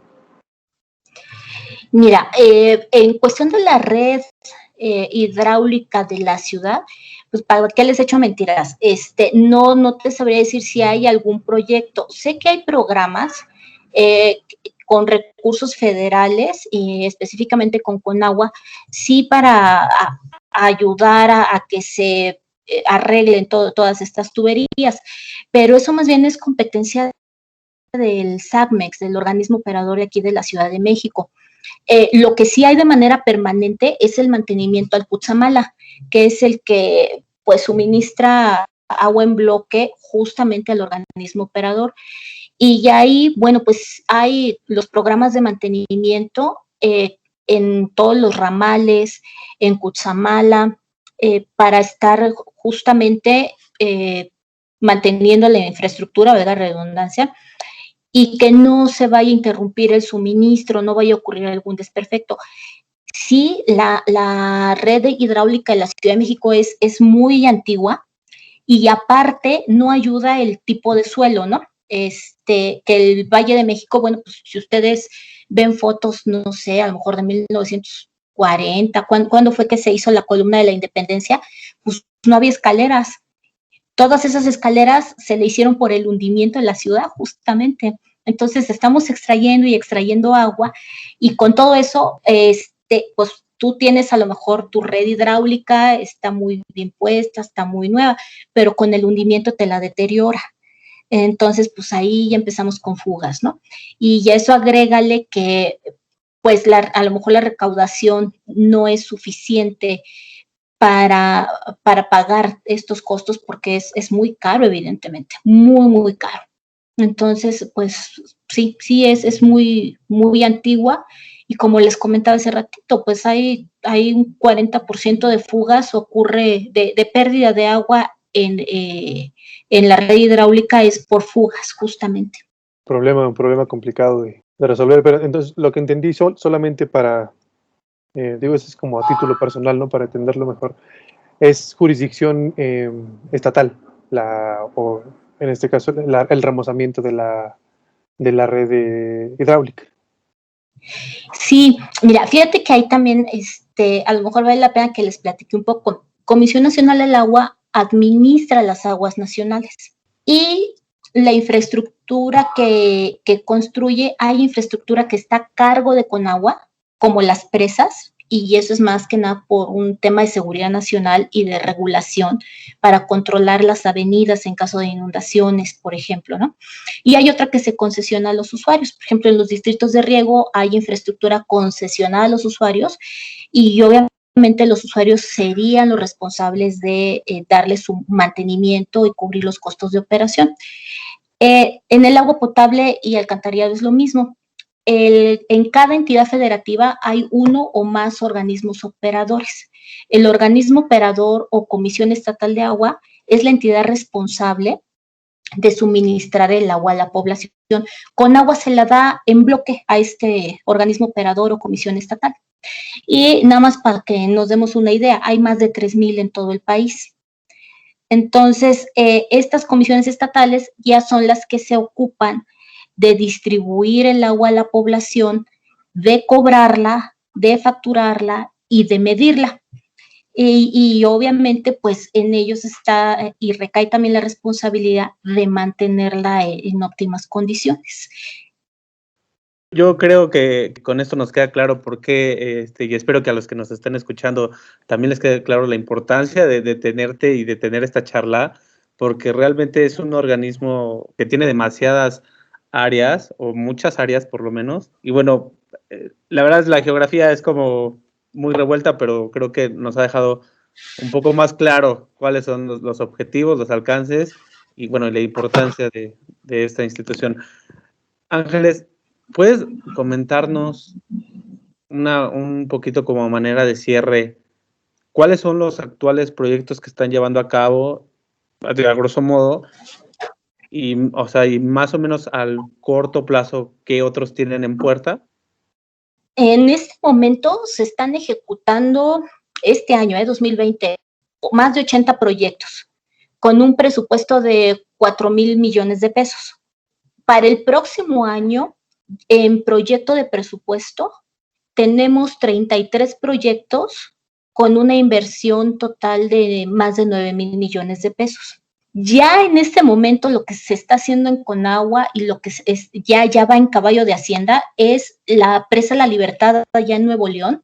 Mira, en cuestión de la red hidráulica de la ciudad, pues para qué les echo mentiras, no te sabría decir si hay algún proyecto. Sé que hay programas con recursos federales y específicamente con Conagua, sí, para ayudar a que se arreglen todas estas tuberías, pero eso más bien es competencia del SACMEX, del organismo operador de aquí de la Ciudad de México. Lo que sí hay de manera permanente es el mantenimiento al Cutzamala, que es el que pues suministra agua en bloque justamente al organismo operador. Y ya ahí, bueno, pues hay los programas de mantenimiento en todos los ramales, en Cutzamala, para estar justamente manteniendo la infraestructura, ¿verdad? Redundancia, y que no se vaya a interrumpir el suministro, no vaya a ocurrir algún desperfecto. Sí, la red hidráulica de la Ciudad de México es muy antigua y aparte no ayuda el tipo de suelo, ¿no? Que el Valle de México, bueno, pues si ustedes ven fotos, no sé, a lo mejor de 1940, ¿cuándo fue que se hizo la columna de la Independencia? Pues no había escaleras. Todas esas escaleras se le hicieron por el hundimiento de la ciudad, justamente. Entonces estamos extrayendo y extrayendo agua, y con todo eso, pues tú tienes a lo mejor tu red hidráulica, está muy bien puesta, está muy nueva, pero con el hundimiento te la deteriora. Entonces, pues ahí ya empezamos con fugas, ¿no? Y ya eso agrégale que, pues a lo mejor la recaudación no es suficiente para pagar estos costos, porque es muy caro, evidentemente, muy, muy caro. Entonces, pues sí, es muy, muy antigua Y como les comentaba hace ratito, pues hay un 40% de fugas ocurre de pérdida de agua en la red hidráulica es por fugas, justamente. Un problema complicado de resolver, pero entonces lo que entendí solamente para, digo, eso es como a título personal, ¿no? Para entenderlo mejor, es jurisdicción estatal, o en este caso el remozamiento de la red hidráulica. Sí, mira, fíjate que ahí también, a lo mejor vale la pena que les platique un poco. Comisión Nacional del Agua administra las aguas nacionales y la infraestructura que construye, hay infraestructura que está a cargo de Conagua, como las presas, y eso es más que nada por un tema de seguridad nacional y de regulación para controlar las avenidas en caso de inundaciones, por ejemplo, ¿no? Y hay otra que se concesiona a los usuarios. Por ejemplo, en los distritos de riego hay infraestructura concesionada a los usuarios y obviamente los usuarios serían los responsables de darle su mantenimiento y cubrir los costos de operación. En el agua potable y alcantarillado es lo mismo. En cada entidad federativa hay uno o más organismos operadores. El organismo operador o Comisión Estatal de Agua es la entidad responsable de suministrar el agua a la población. Conagua se la da en bloque a este organismo operador o comisión estatal. Y nada más para que nos demos una idea, hay más de 3,000 en todo el país. Entonces, estas comisiones estatales ya son las que se ocupan de distribuir el agua a la población, de cobrarla, de facturarla y de medirla. Y obviamente, pues en ellos está y recae también la responsabilidad de mantenerla en óptimas condiciones. Yo creo que con esto nos queda claro por qué, y espero que a los que nos estén escuchando también les quede claro la importancia de tenerte y de tener esta charla, porque realmente es un organismo que tiene demasiadas áreas, o muchas áreas por lo menos, y bueno, la verdad es la geografía es como muy revuelta, pero creo que nos ha dejado un poco más claro cuáles son los objetivos, los alcances, y bueno, la importancia de esta institución. Ángeles, ¿puedes comentarnos un poquito como manera de cierre cuáles son los actuales proyectos que están llevando a cabo, a grosso modo, y más o menos al corto plazo, qué otros tienen en puerta? En este momento se están ejecutando este año, 2020, más de 80 proyectos con un presupuesto de 4,000 millones de pesos. Para el próximo año, en proyecto de presupuesto, tenemos 33 proyectos con una inversión total de más de 9,000 millones de pesos. Ya en este momento lo que se está haciendo en Conagua y lo que ya va en caballo de Hacienda es la presa La Libertad allá en Nuevo León,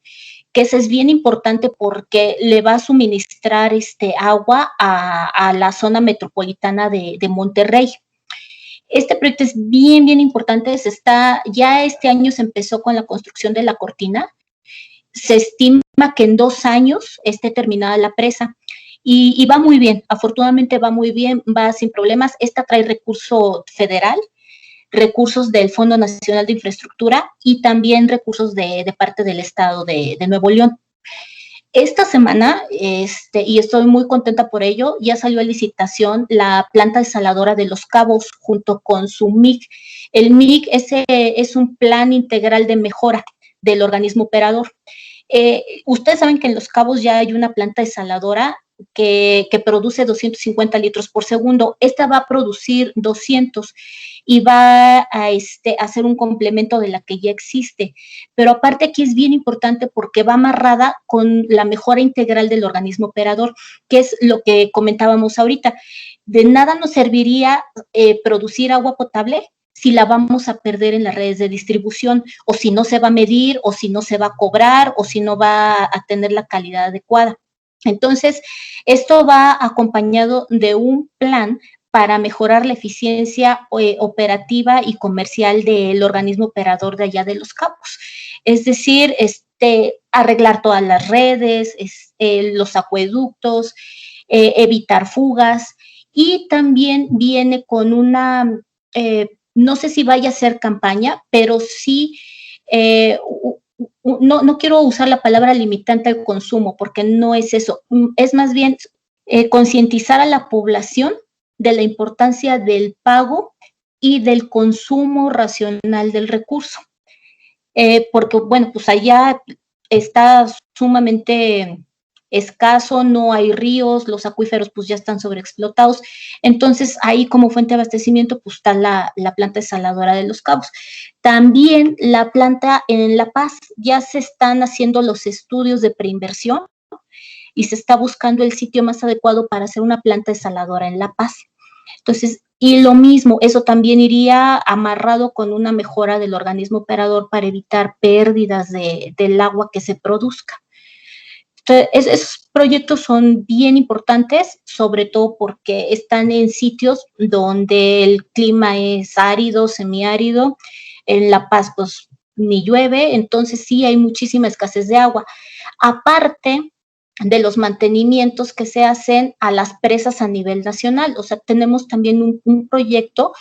que eso es bien importante porque le va a suministrar agua a la zona metropolitana de Monterrey. Este proyecto es bien importante, ya este año se empezó con la construcción de la cortina, se estima que en 2 años esté terminada la presa y va muy bien, afortunadamente va muy bien, va sin problemas. Esta trae recurso federal, recursos del Fondo Nacional de Infraestructura y también recursos de parte del Estado de Nuevo León. Esta semana, y estoy muy contenta por ello, ya salió a licitación la planta desaladora de Los Cabos junto con su MIG. El MIG es un plan integral de mejora del organismo operador. Ustedes saben que en Los Cabos ya hay una planta desaladora que produce 250 litros por segundo. Esta va a producir 200 y va a hacer un complemento de la que ya existe. Pero aparte aquí es bien importante porque va amarrada con la mejora integral del organismo operador, que es lo que comentábamos ahorita. De nada nos serviría producir agua potable si la vamos a perder en las redes de distribución, o si no se va a medir, o si no se va a cobrar, o si no va a tener la calidad adecuada. Entonces, esto va acompañado de un plan para mejorar la eficiencia operativa y comercial del organismo operador de allá de Los Cabos. Es decir, arreglar todas las redes, los acueductos, evitar fugas, y también viene con una, no sé si vaya a ser campaña, pero sí no quiero usar la palabra limitante al consumo, porque no es eso, es más bien concientizar a la población de la importancia del pago y del consumo racional del recurso. Porque, bueno, pues allá está sumamente escaso, no hay ríos, los acuíferos pues ya están sobreexplotados, entonces ahí como fuente de abastecimiento pues está la planta desaladora de Los Cabos. También la planta en La Paz, ya se están haciendo los estudios de preinversión y se está buscando el sitio más adecuado para hacer una planta desaladora en La Paz. Entonces, y lo mismo, eso también iría amarrado con una mejora del organismo operador para evitar pérdidas del agua que se produzca. Entonces, esos proyectos son bien importantes, sobre todo porque están en sitios donde el clima es árido, semiárido. En La Paz, pues, ni llueve, entonces sí hay muchísima escasez de agua. Aparte de los mantenimientos que se hacen a las presas a nivel nacional. O sea, tenemos también un proyecto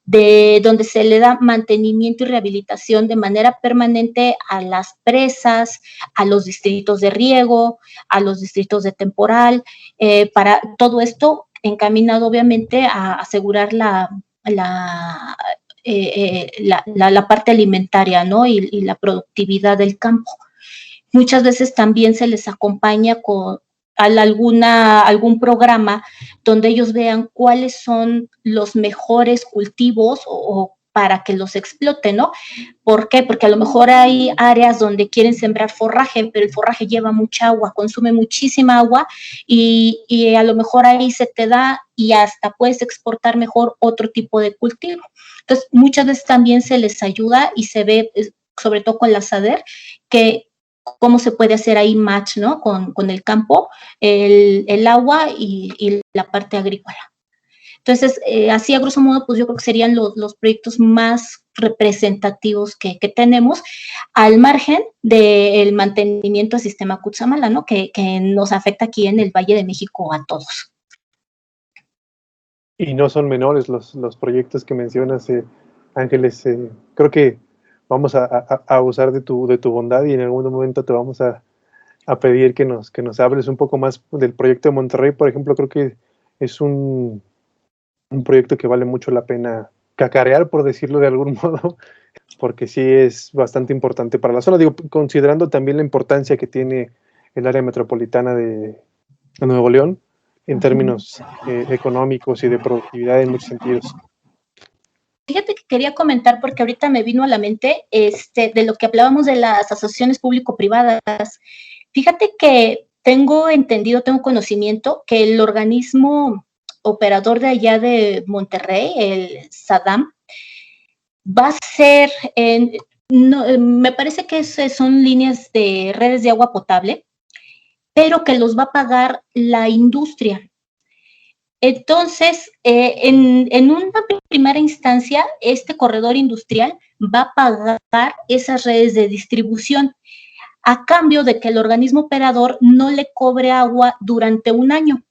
de donde se le da mantenimiento y rehabilitación de manera permanente a las presas, a los distritos de riego, a los distritos de temporal, para todo esto encaminado obviamente a asegurar la parte alimentaria, ¿no? Y la productividad del campo. Muchas veces también se les acompaña con algún programa donde ellos vean cuáles son los mejores cultivos o para que los exploten, ¿no? ¿Por qué? Porque a lo mejor hay áreas donde quieren sembrar forraje, pero el forraje lleva mucha agua, consume muchísima agua y a lo mejor ahí se te da y hasta puedes exportar mejor otro tipo de cultivo. Entonces, muchas veces también se les ayuda y se ve, sobre todo con la SADER, que cómo se puede hacer ahí match, ¿no? Con el campo, el agua y la parte agrícola. Entonces, así a grosso modo, pues yo creo que serían los proyectos más representativos que tenemos, al margen del mantenimiento del sistema Cutzamala, ¿no? Que nos afecta aquí en el Valle de México a todos. Y no son menores los proyectos que mencionas, Ángeles. Creo que vamos a usar de tu bondad y en algún momento te vamos a pedir que nos hables un poco más del proyecto de Monterrey. Por ejemplo, creo que es un proyecto que vale mucho la pena cacarear, por decirlo de algún modo, porque sí es bastante importante para la zona. Digo, considerando también la importancia que tiene el área metropolitana de Nuevo León en términos económicos y de productividad en muchos sentidos. Fíjate que quería comentar, porque ahorita me vino a la mente de lo que hablábamos de las asociaciones público-privadas. Fíjate que tengo conocimiento que el organismo operador de allá de Monterrey, el SADAM, va a ser, me parece que son líneas de redes de agua potable, pero que los va a pagar la industria. Entonces, en una primera instancia, este corredor industrial va a pagar esas redes de distribución a cambio de que el organismo operador no le cobre agua durante un año.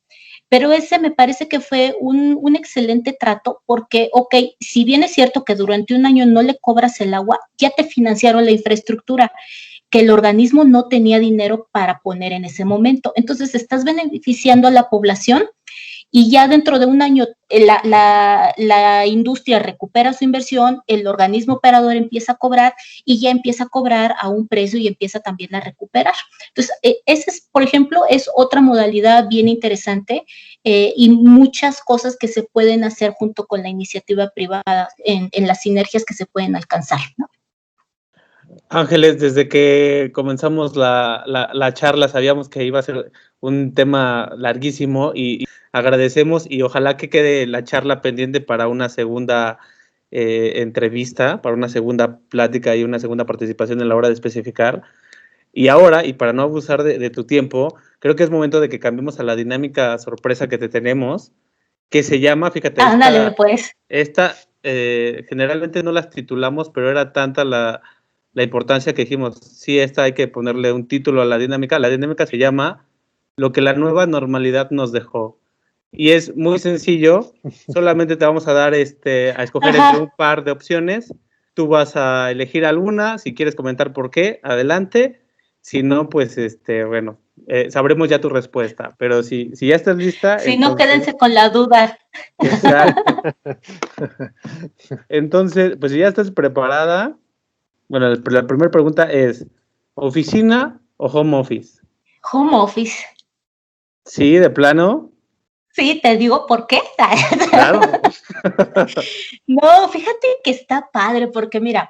Pero ese me parece que fue un excelente trato porque, ok, si bien es cierto que durante un año no le cobras el agua, ya te financiaron la infraestructura que el organismo no tenía dinero para poner en ese momento. Entonces, estás beneficiando a la población y ya dentro de un año la industria recupera su inversión, el organismo operador empieza a cobrar y ya empieza a cobrar a un precio y empieza también a recuperar. Entonces, ese es, por ejemplo, es otra modalidad bien interesante y muchas cosas que se pueden hacer junto con la iniciativa privada en las sinergias que se pueden alcanzar, ¿no? Ángeles, desde que comenzamos la charla sabíamos que iba a ser un tema larguísimo y agradecemos y ojalá que quede la charla pendiente para una segunda entrevista, para una segunda plática y una segunda participación en la hora de especificar. Y ahora, y para no abusar de tu tiempo, creo que es momento de que cambiemos a la dinámica sorpresa que te tenemos, que se llama, fíjate, Ándale, pues. Esta generalmente no las titulamos, pero era tanta la importancia que dijimos, sí, esta hay que ponerle un título a la dinámica. La dinámica se llama Lo que la nueva normalidad nos dejó. Y es muy sencillo, solamente te vamos a dar a escoger entre un par de opciones Tú vas a elegir alguna, si quieres comentar por qué, adelante. Si no, pues, bueno, sabremos ya tu respuesta. Pero si ya estás lista... Si no, quédense con la duda. Exacto. Entonces, pues si ya estás preparada, bueno, la primera pregunta es, ¿oficina o home office? Home office. Sí, de plano. Sí, te digo por qué. Claro. No, fíjate que está padre porque mira,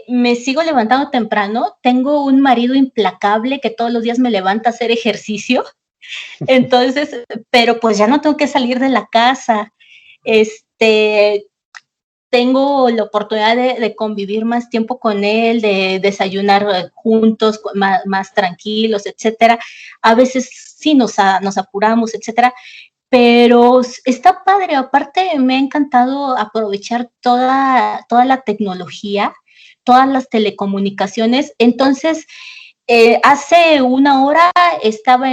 me sigo levantando temprano, tengo un marido implacable que todos los días me levanta a hacer ejercicio, entonces, pero pues ya no tengo que salir de la casa, tengo la oportunidad de convivir más tiempo con él, de desayunar juntos, más tranquilos, etcétera. A veces sí nos apuramos, etcétera, pero está padre. Aparte, me ha encantado aprovechar toda la tecnología, todas las telecomunicaciones. Entonces, hace una hora estaba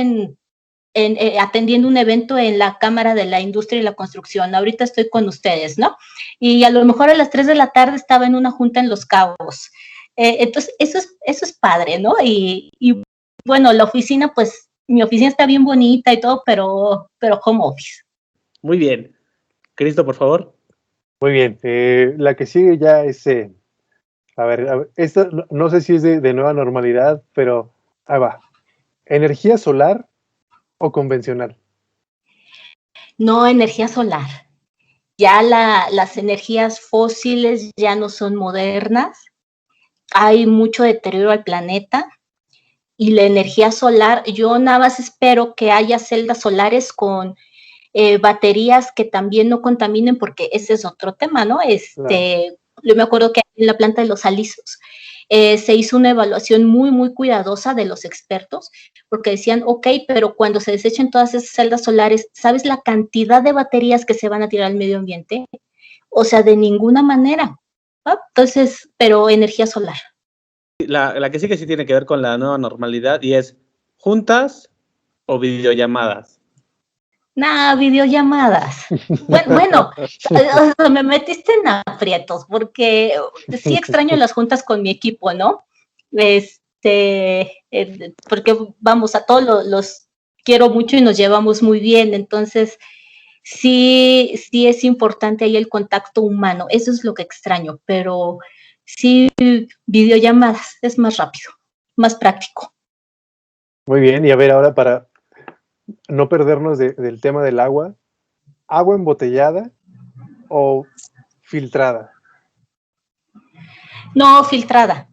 atendiendo un evento en la Cámara de la Industria y la Construcción. Ahorita estoy con ustedes, ¿no? Y a lo mejor a las 3 de la tarde estaba en una junta en Los Cabos. Entonces, eso es padre, ¿no? Y bueno, la oficina, pues, mi oficina está bien bonita y todo, pero home office. Muy bien. Cristo, por favor. Muy bien. La que sigue ya es, a ver, esta no sé si es de nueva normalidad, pero ahí va. ¿Energía solar o convencional? No, energía solar. Ya las energías fósiles ya no son modernas. Hay mucho deterioro al planeta. Y la energía solar, yo nada más espero que haya celdas solares con baterías que también no contaminen, porque ese es otro tema, ¿no? Claro. Yo me acuerdo que en la planta de Los Alisos se hizo una evaluación muy, muy cuidadosa de los expertos, porque decían, ok, pero cuando se desechen todas esas celdas solares, ¿sabes la cantidad de baterías que se van a tirar al medio ambiente? O sea, de ninguna manera, ¿no? Entonces, pero energía solar. La que sí tiene que ver con la nueva normalidad y es juntas o videollamadas. Nah, videollamadas. Bueno, me metiste en aprietos porque sí extraño las juntas con mi equipo, ¿no? Porque vamos, a todos los quiero mucho y nos llevamos muy bien, entonces sí es importante ahí el contacto humano, eso es lo que extraño, pero sí, videollamadas es más rápido, más práctico. Muy bien, y a ver, ahora para no perdernos del tema del agua, ¿agua embotellada o filtrada? No, filtrada.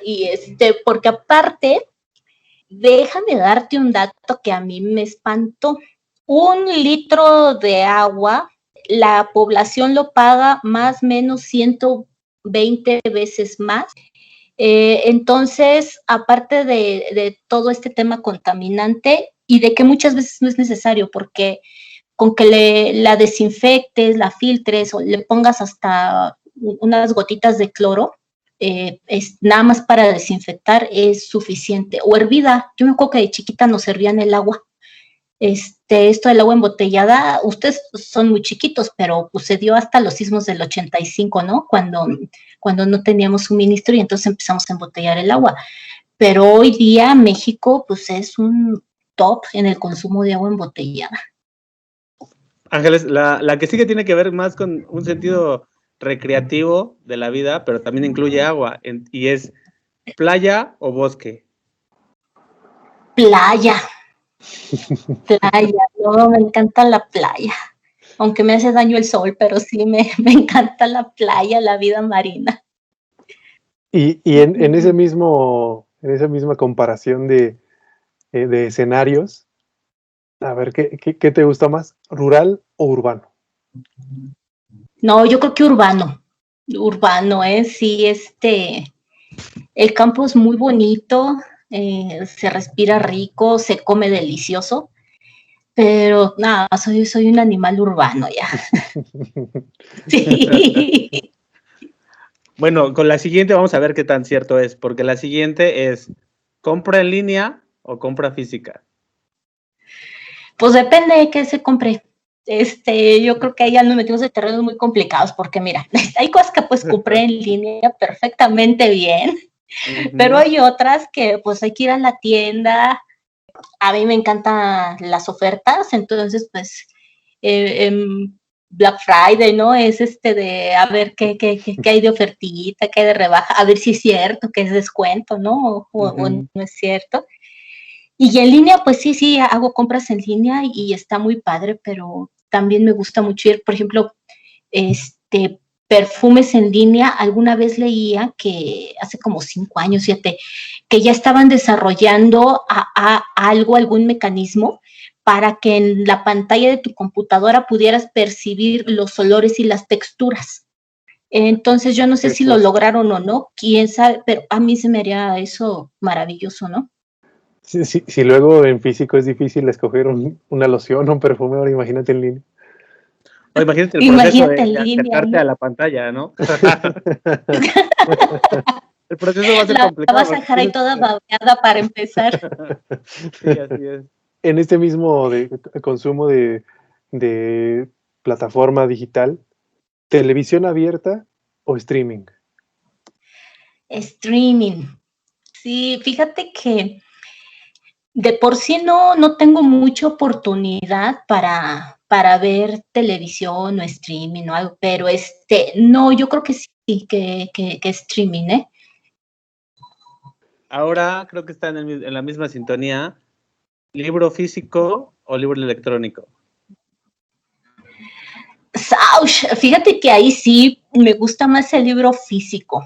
Y porque aparte, déjame darte un dato que a mí me espantó. 1 litro de agua, la población lo paga más o menos 120 veces más. Entonces, aparte de todo este tema contaminante y de que muchas veces no es necesario, porque con que la desinfectes, la filtres o le pongas hasta unas gotitas de cloro, es nada más para desinfectar es suficiente. O hervida, yo me acuerdo que de chiquita nos servían el agua. Esto del agua embotellada, ustedes son muy chiquitos, pero pues se dio hasta los sismos del 85, ¿no? Cuando no teníamos suministro y entonces empezamos a embotellar el agua. Pero hoy día México pues es un top en el consumo de agua embotellada. Ángeles, la que sigue tiene que ver más con un sentido recreativo de la vida, pero también incluye agua, y es playa o bosque. Playa, no, me encanta la playa, aunque me hace daño el sol, pero sí me encanta la playa, la vida marina. Y en esa misma comparación de escenarios, a ver, ¿qué te gusta más, rural o urbano? No, yo creo que urbano, sí, el campo es muy bonito, se respira rico, se come delicioso, pero nada, soy un animal urbano ya. Sí. Bueno, con la siguiente vamos a ver qué tan cierto es, porque la siguiente es ¿compra en línea o compra física? Pues depende de qué se compre. yo creo que ahí ya nos metimos en terrenos muy complicados, porque mira, hay cosas que pues compré en línea perfectamente bien, pero hay otras que pues hay que ir a la tienda. A mí me encantan las ofertas, entonces pues Black Friday, ¿no? Es de a ver qué hay de ofertita, qué hay de rebaja, a ver si es cierto, que es descuento, ¿no? O no es cierto. Y en línea, pues sí, hago compras en línea y está muy padre, pero también me gusta mucho ir, por ejemplo, perfumes en línea. Alguna vez leía que hace como 5 años, 7, que ya estaban desarrollando algún mecanismo para que en la pantalla de tu computadora pudieras percibir los olores y las texturas. Entonces yo no sé si lo lograron o no, quién sabe, pero a mí se me haría eso maravilloso, ¿no? Si luego en físico es difícil escoger una loción o un perfume, ahora imagínate en línea. O imagínate el proceso de acercarte, ¿no?, a la pantalla, ¿no? El proceso va a ser complicado. La vas a dejar ahí toda babeada para empezar. Sí, así es. En este mismo consumo de plataforma digital, ¿televisión abierta o streaming? Streaming. Sí, fíjate que de por sí no tengo mucha oportunidad para ver televisión o streaming o algo, pero no, yo creo que sí, que streaming, ¿eh? Ahora creo que está en la misma sintonía. ¿Libro físico o libro electrónico? Fíjate que ahí sí me gusta más el libro físico.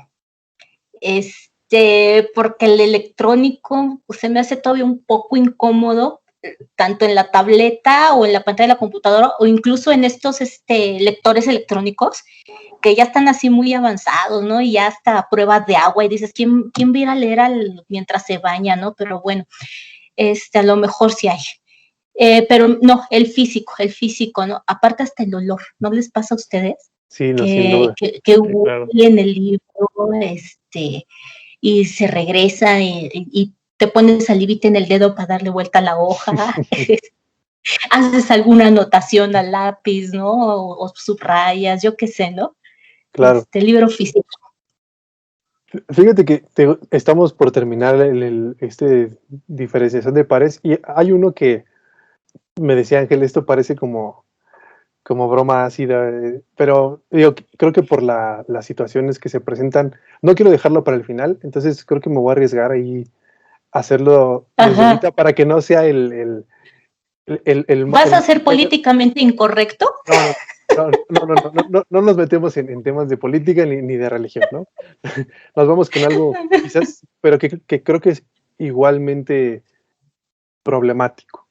Porque el electrónico se me hace todavía un poco incómodo, tanto en la tableta o en la pantalla de la computadora, o incluso en estos lectores electrónicos, que ya están así muy avanzados, ¿no? Y ya hasta pruebas de agua, y dices, ¿quién va a ir a leer mientras se baña, no? Pero bueno, a lo mejor sí hay. Pero no, el físico, ¿no? Aparte hasta el olor, ¿no les pasa a ustedes? Sí, no, sin duda. Que huelen el libro, y se regresa y te pones salivita en el dedo para darle vuelta a la hoja. Haces alguna anotación al lápiz, ¿no? O subrayas, yo qué sé, ¿no? Claro. Libro físico. Fíjate que estamos por terminar diferenciación de pares, y hay uno que me decía Ángel, esto parece como broma ácida, pero creo que por las situaciones que se presentan, no quiero dejarlo para el final, entonces creo que me voy a arriesgar ahí a hacerlo desde ahorita para que no sea el ¿Vas a ser políticamente incorrecto? No nos metemos en temas de política ni de religión, ¿no? Nos vamos con algo quizás, pero que creo que es igualmente problemático.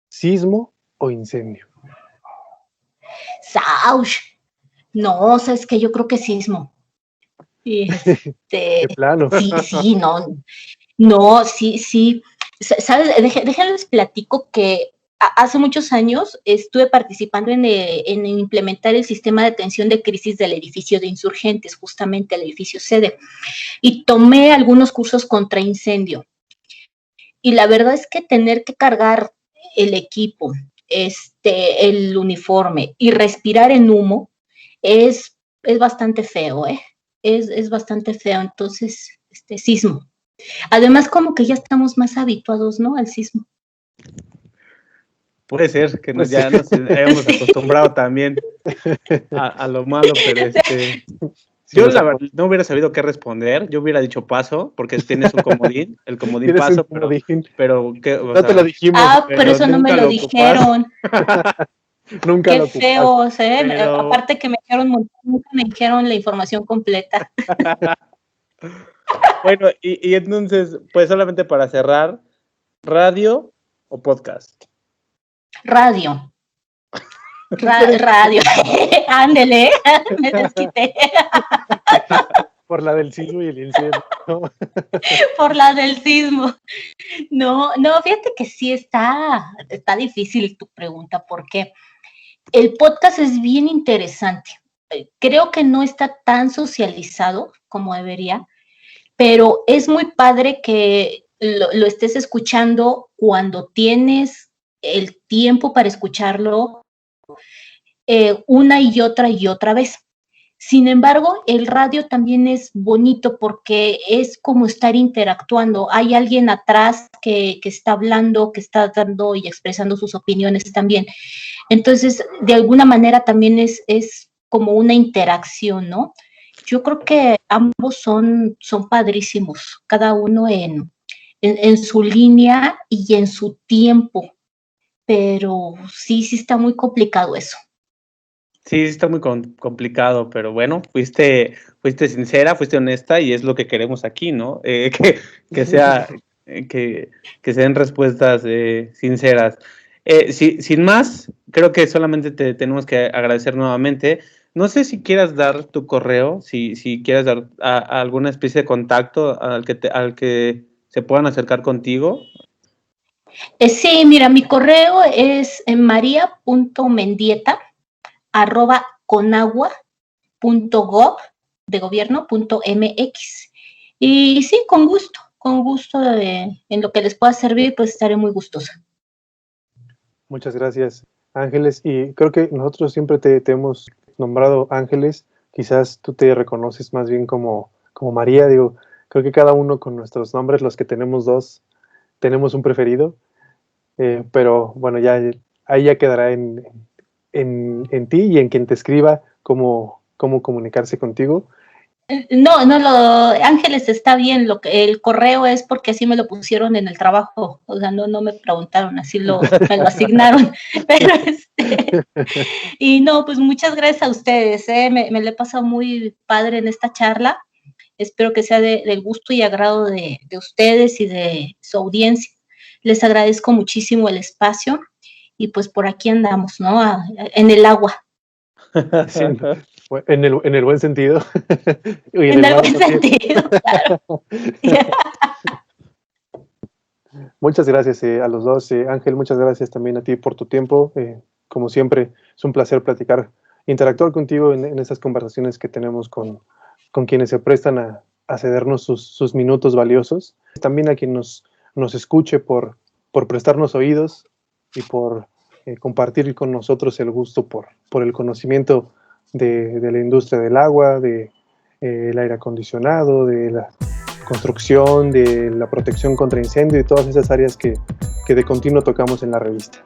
¿Sismo o incendio? No, sabes que yo creo que sismo. De plano. Sí, no, sí. ¿Sabes? Déjenles platico que hace muchos años estuve participando en implementar el sistema de atención de crisis del edificio de Insurgentes, justamente el edificio sede, y tomé algunos cursos contra incendio. Y la verdad es que tener que cargar el equipo, el uniforme y respirar en humo es bastante feo, ¿eh? Es bastante feo, entonces, sismo. Además, como que ya estamos más habituados, ¿no?, al sismo. Puede ser que ya nos hayamos acostumbrado también a lo malo, pero yo la verdad no hubiera sabido qué responder. Yo hubiera dicho paso, porque tienes un comodín, el comodín paso, pero no te lo dijimos. Pero eso no me lo dijeron. Nunca qué lo feo, pero... aparte que nunca me dijeron la información completa. Bueno, y entonces, pues solamente para cerrar, ¿radio o podcast? Radio. Radio. Ándele, me desquité. Por la del sismo y el incendio. Por la del sismo. No, fíjate que sí está difícil tu pregunta, porque el podcast es bien interesante. Creo que no está tan socializado como debería, pero es muy padre que lo estés escuchando cuando tienes el tiempo para escucharlo, una y otra vez. Sin embargo, el radio también es bonito porque es como estar interactuando. Hay alguien atrás que está hablando, que está dando y expresando sus opiniones también. Entonces, de alguna manera también es como una interacción, ¿no? Yo creo que ambos son padrísimos, cada uno en su línea y en su tiempo, pero sí está muy complicado eso. Sí, está muy complicado, pero bueno, fuiste sincera, fuiste honesta y es lo que queremos aquí, ¿no? Que sean respuestas sinceras. Sin más, creo que solamente te tenemos que agradecer nuevamente. No sé si quieras dar tu correo, si quieras dar a alguna especie de contacto al que se puedan acercar contigo. Sí, mira, mi correo es maria.mendieta@conagua.gov de gobierno.mx. Y sí, con gusto en lo que les pueda servir, pues estaré muy gustosa. Muchas gracias, Ángeles. Y creo que nosotros siempre te hemos nombrado Ángeles. Quizás tú te reconoces más bien como María. Digo, creo que cada uno con nuestros nombres, los que tenemos dos, tenemos un preferido. Pero bueno, ahí ya quedará en ti y en quien te escriba cómo comunicarse contigo. No, Ángeles está bien, el correo es porque así me lo pusieron en el trabajo, o sea, no me preguntaron, así me lo asignaron, pero y no, pues muchas gracias a ustedes, me lo he pasado muy padre en esta charla, espero que sea del gusto y agrado de ustedes y de su audiencia, les agradezco muchísimo el espacio y pues por aquí andamos, ¿no? En el agua. Sí, en el buen sentido. En el buen sentido, claro. Muchas gracias a los dos. Ángel, muchas gracias también a ti por tu tiempo. Como siempre, es un placer platicar, interactuar contigo en estas conversaciones que tenemos con quienes se prestan a cedernos sus minutos valiosos. También a quien nos escuche por prestarnos oídos y por compartir con nosotros el gusto por el conocimiento de la industria del agua, del aire acondicionado, de la construcción, de la protección contra incendio y todas esas áreas que de continuo tocamos en la revista.